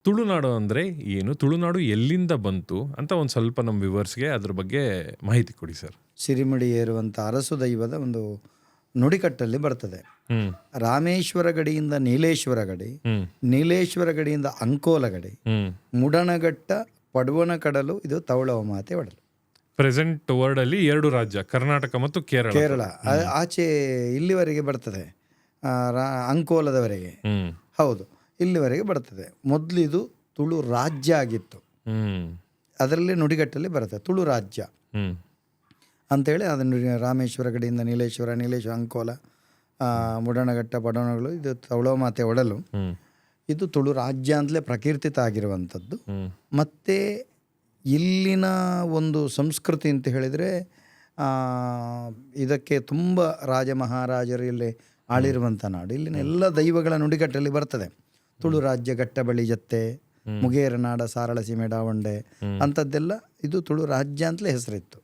ತುಳುನಾಡು ಅಂದರೆ ಏನು? ತುಳುನಾಡು ಎಲ್ಲಿಂದ ಬಂತು ಅಂತ ಒಂದು ಸ್ವಲ್ಪ ನಮ್ಮ ವ್ಯೂವರ್ಸ್‌ಗೆ ಅದ್ರ ಬಗ್ಗೆ ಮಾಹಿತಿ ಕೊಡಿ ಸರ್. ಸಿರಿಮುಡಿ ಏರುವಂಥ ಅರಸು ದೈವದ ಒಂದು ನುಡಿಕಟ್ಟಲ್ಲಿ ಬರ್ತದೆ. ಹ್ಮ್. ರಾಮೇಶ್ವರ ಗಡಿಯಿಂದ ನೀಲೇಶ್ವರ ಗಡಿ, ಹ್ಮ್. ನೀಲೇಶ್ವರ ಗಡಿಯಿಂದ ಅಂಕೋಲ ಗಡಿ, ಹ್ಮ್. ಮುಡಣಗಟ್ಟ, ಪಡುವಣ ಕಡಲು, ಇದು ತೌಳವ ಮಾತೆ ಒಡಲು. ಪ್ರೆಸೆಂಟ್ ವರ್ಡ್ ಅಲ್ಲಿ 2 ರಾಜ್ಯ, ಕರ್ನಾಟಕ ಮತ್ತು ಕೇರಳ. ಕೇರಳ ಆಚೆ ಇಲ್ಲಿವರೆಗೆ ಬರ್ತದೆ, ಅಂಕೋಲದವರೆಗೆ. ಹ್ಮ್. ಹೌದು, ಇಲ್ಲಿವರೆಗೆ ಬರ್ತದೆ. ಮೊದಲು ಇದು ತುಳು ರಾಜ್ಯ ಆಗಿತ್ತು. ಹ್ಮ್. ಅದರಲ್ಲಿ ನುಡಿಗಟ್ಟಲ್ಲಿ ಬರುತ್ತೆ ತುಳು ರಾಜ್ಯ ಹ್ಮ್. ಅಂಥೇಳಿ. ಅದನ್ನು ರಾಮೇಶ್ವರ ಗಡಿಯಿಂದ ನೀಲೇಶ್ವರ, ನೀಲೇಶ್ವರ ಅಂಕೋಲ, ಮುಡಣಗಟ್ಟ, ಪಡವಣಗಳು, ಇದು ತೌಳವ ಮಾತೆ ಒಡಲು. ಹ್ಮ್. ಇದು ತುಳು ರಾಜ್ಯ ಅಂತಲೇ ಪ್ರಕೀರ್ತಿತ ಆಗಿರುವಂಥದ್ದು. ಹ್ಮ್. ಮತ್ತು ಇಲ್ಲಿನ ಒಂದು ಸಂಸ್ಕೃತಿ ಅಂತ ಹೇಳಿದರೆ, ಇದಕ್ಕೆ ತುಂಬ ರಾಜ ಮಹಾರಾಜರು ಇಲ್ಲಿ ಆಳಿರುವಂಥ ನಾಡು. ಇಲ್ಲಿನ ಎಲ್ಲ ದೈವಗಳ ನುಡಿಗಟ್ಟಲ್ಲಿ ಬರ್ತದೆ. ತುಳು ರಾಜ್ಯ, ಘಟ್ಟ ಬಳಿ ಜತ್ತೆ, ಮುಗೇರ ನಾಡ, ಸಾರಳ ಸೀಮೆ, ಡಾವಂಡೆ ಅಂಥದ್ದೆಲ್ಲ ಇದು ತುಳು ರಾಜ್ಯ ಅಂತಲೇ ಹೆಸರಿತ್ತು.